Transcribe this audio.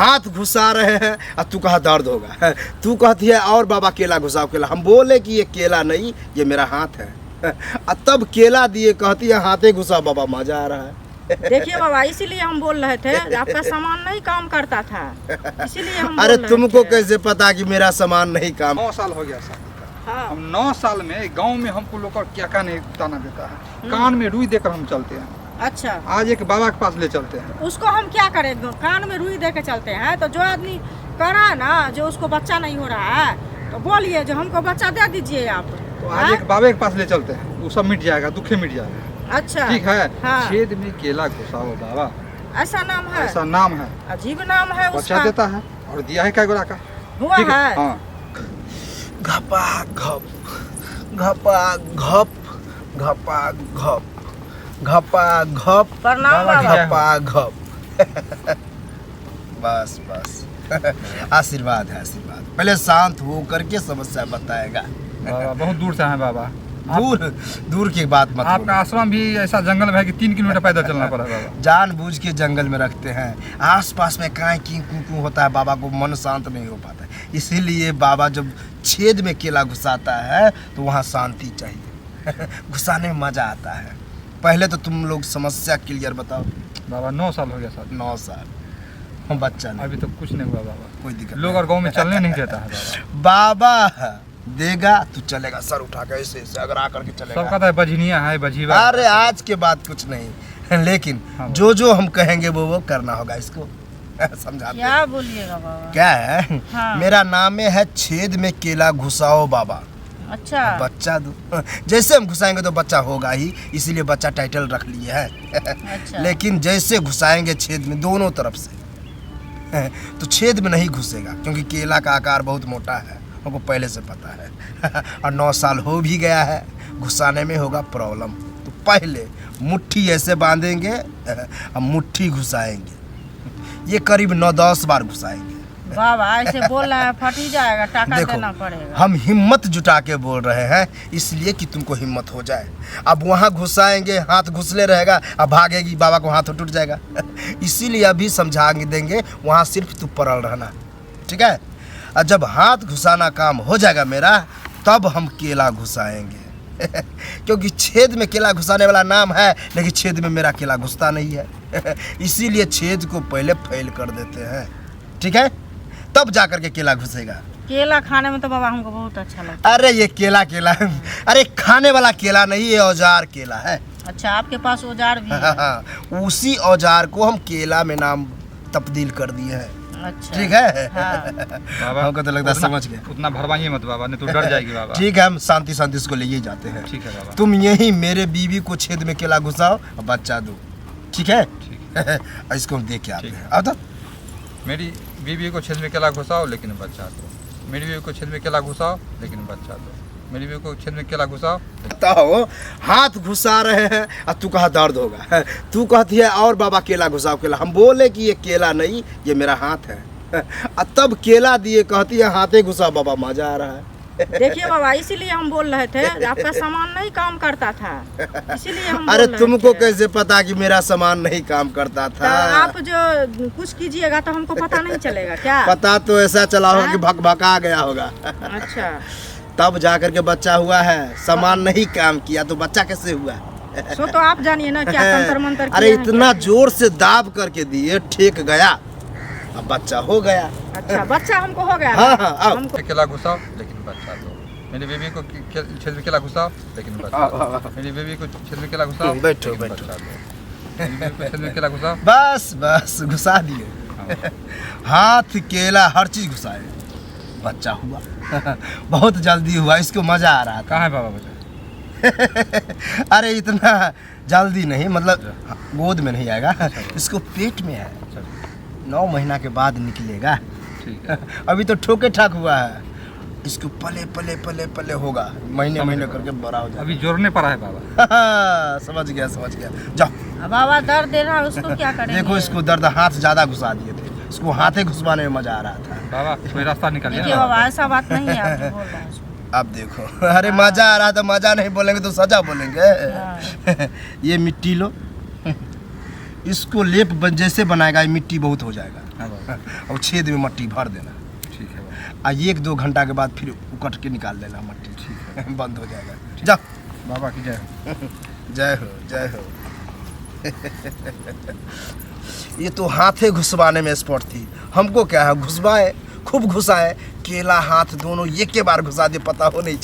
हाथ घुसा रहे हैं और तू कहा दर्द होगा। तू कहती है और बाबा केला घुसाओ केला। हम बोले कि ये केला नहीं, ये मेरा हाथ है। तब केला दिए, कहती है हाथे घुसा बाबा, मजा आ रहा है। देखिए बाबा, इसीलिए हम बोल रहे थे आपका सामान नहीं काम करता था, इसीलिए हम अरे बोल रहे तुमको थे। कैसे पता कि मेरा सामान नहीं काम? 9 साल हो गया शादी का। हाँ। हम 9 साल में गांव में हमको लोग का क्या क्या नहीं ताना देता है। कान में रुई देकर हम चलते हैं। अच्छा, आज एक बाबा के पास ले चलते हैं। उसको हम क्या करें? कान में रुई दे के चलते हैं तो जो आदमी कर रहा है ना, जो उसको बच्चा नहीं हो रहा है, तो बोलिए जो हमको बच्चा दे दीजिए आप। तो आज एक बाबा के पास ले चलते हैं, वो सब मिट जाएगा, दुखे मिट जाएगा। अच्छा, ठीक है। हाँ। छेद में केला घुसाओ बाबा, ऐसा नाम है? ऐसा नाम है। अजीब नाम है बच्चा उसका। देता है और दिया है क्या गोरा का। हुआ ठीक है? हाँ। घपा घप, घपा घप, घपा घप, घपा घप, प्रणाम बाबा की बाबा। जय हो। घपा घप। बस बस, आशीर्वाद है आशीर्वाद। पहले शांत हो करके समस्या बताएगा। बाबा बहुत दूर से हैं बाबा। दूर दूर की बात मत आपका बोलो। आश्रम भी ऐसा जंगल में है कि 3 किलोमीटर पैदल चलना पड़ा है बाबा। जानबूझ के जंगल में रखते हैं। आसपास में काई की कू होता है, बाबा को मन शांत नहीं हो पाता है। इसीलिए बाबा जब छेद में केला घुसाता है तो वहाँ शांति चाहिए। घुसाने में मजा आता है। पहले तो तुम लोग समस्या क्लियर बताओ। बाबा 9 साल हो गया शादी। 9 साल हम बच्चा नहीं, अभी तो कुछ नहीं हुआ बाबा। कोई दिक्कत लोग और गांव में चलने नहीं देता है बाबा। बाबा देगा तू चलेगा, सर उठा के ऐसे ऐसे अगर आकर के सब चलेगा। कहता है बजनिया है, बजीवा। अरे आज के बाद कुछ नहीं, लेकिन हाँ। जो जो हम कहेंगे वो करना होगा इसको। समझाते हैं। क्या बोलिएगा बाबा? क्या है? हाँ। मेरा नाम है छेद में केला घुसाओ बाबा, अच्छा, बच्चा दो। जैसे हम घुसाएंगे तो बच्चा होगा ही, इसीलिए बच्चा टाइटल रख लिए है। अच्छा। लेकिन जैसे घुसाएंगे छेद में दोनों तरफ से तो छेद में नहीं घुसेगा, क्योंकि केला का आकार बहुत मोटा है, हमको पहले से पता है। और 9 साल हो भी गया है, घुसाने में होगा प्रॉब्लम। तो पहले मुट्ठी ऐसे बांधेंगे और मुट्ठी घुसाएंगे। ये करीब 9-10 बार घुसाएंगे। बाबा ऐसे बोल रहा है, फट ही जाएगा, टाका देखो, देना पड़ेगा। हम हिम्मत जुटा के बोल रहे हैं, इसलिए कि तुमको हिम्मत हो जाए। अब वहाँ घुसाएंगे, हाथ घुसले रहेगा, अब भागेगी, बाबा को हाथ टूट जाएगा। इसीलिए अभी समझा देंगे, वहाँ सिर्फ तू पड़ल रहना, ठीक है? और जब हाथ घुसाना काम हो जाएगा मेरा, तब हम केला घुसाएंगे। क्योंकि छेद में केला घुसाने वाला नाम है, लेकिन छेद में मेरा केला घुसता नहीं है। इसीलिए छेद को पहले फैल कर देते हैं, ठीक है? तब जाकर के केला घुसेगा। केला खाने में तो बाबा हमको बहुत अच्छा लगता अरे ये केला केला, अरे खाने वाला केला नहीं, ये औजार केला है। है। अच्छा, आपके पास औजार भी है? उसी औजार को हम केला में नाम तब्दील कर दिए हैं, अच्छा, ठीक है? हाँ। बाबा हमको तो लगता है उतना- समझ गए। उतना भरवाइए मत बाबा, नहीं तो डर जाएगी बाबा। ठीक है, हम शांति शांति इसको ले जाते हैं। ठीक है बाबा। तुम यही मेरे बीवी को छेद में केला घुसाओ और बच्चा दो, ठीक है? ठीक और इसको हम देख के आते ठीक हैं। है। अब तो मेरी बीवी को छेद में केला घुसाओ लेकिन बच्चा दो। मेरी बीवी को छेद में केला घुसाओ लेकिन बच्चा दो। मेरी बीवी को छेद में केला घुसाओ। तो हाथ घुसा रहे हैं और तू कहा दर्द होगा। तू कहती है और बाबा केला घुसाओ केला। हम बोले कि ये केला नहीं, ये मेरा हाथ है। तब केला दिए, कहती है हाथे घुसा बाबा, मजा आ रहा है। देखिए बाबा, इसीलिए हम बोल रहे थे आपका सामान नहीं काम करता था, इसीलिए हम अरे बोल रहे तुमको थे। कैसे पता कि मेरा सामान नहीं काम करता तो था? आप जो कुछ कीजिएगा तो हमको पता नहीं चलेगा क्या? पता तो ऐसा चला होगा कि हाँ? भक भका गया होगा। अच्छा, तब जाकर के बच्चा हुआ है। सामान नहीं काम किया तो बच्चा कैसे हुआ? सो तो आप जानिए ना क्या तंत्र मंत्र अरे किए हैं, इतना क्या? जोर से दाब करके दिए, ठेक गया, अब बच्चा हो गया। अच्छा, बच्चा हमको हो गया। हाँ, हाँ, आओ। हमको केला घुसाओ लेकिन बच्चा दो। मेरी बीवी को छेद में केला घुसाओ लेकिन बच्चा दो। मेरी बीवी को छेद में केला घुसाओ बैठो, लेकिन बैठो। बच्चा दो। मेरी बीवी को छेद में केला घुसाओ। बस बस घुसा दिए। हाँ। हाथ केला हर चीज घुसाए, बच्चा हुआ। बहुत जल्दी हुआ, इसको मजा आ रहा था। कहाँ है बाबा बच्चा? अरे इतना जल्दी नहीं, मतलब गोद में नहीं आएगा, इसको पेट में है। अच्छा 9 महीना के बाद निकलेगा। ठीक है। अभी तो ठोके ठाक हुआ है, इसको पले पले पले पले होगा, महीने समझ महीने गया। करके बड़ा हो अभी जोड़ने पड़ा है बाबा। जाएगा। समझ गया समझ गया। जाओ अब बाबा दर्द दे रहा है, उसको क्या करेंगे? देखो, इसको दर्द, हाथ ज्यादा घुसा दिए थे, इसको हाथे घुसवाने में मजा आ रहा था। बाबा कोई रास्ता निकालिए देखिए ना। बाबा, ऐसा बात नहीं है, आप जो बोल रहे हैं उसको। अब देखो, अरे मजा आ रहा था, मजा नहीं बोलेंगे तो सजा बोलेंगे। ये मिट्टी लो, इसको लेप जैसे बनाएगा, ये मिट्टी बहुत हो जाएगा। हाँ बाबा, और छेद में मट्टी भर देना। ठीक है बाबा। आ 1-2 घंटा के बाद फिर उकट के निकाल देना मट्टी, ठीक है बंद हो जाएगा। जाओ। बाबा की जय हो। जय हो, जय हो। ये तो हाथे घुसवाने में एक्सपर्ट थी, हमको क्या है, घुसवाए, खूब घुसाए, केला हाथ दोनों एक के बार घुसा दे, पता हो नहीं चला।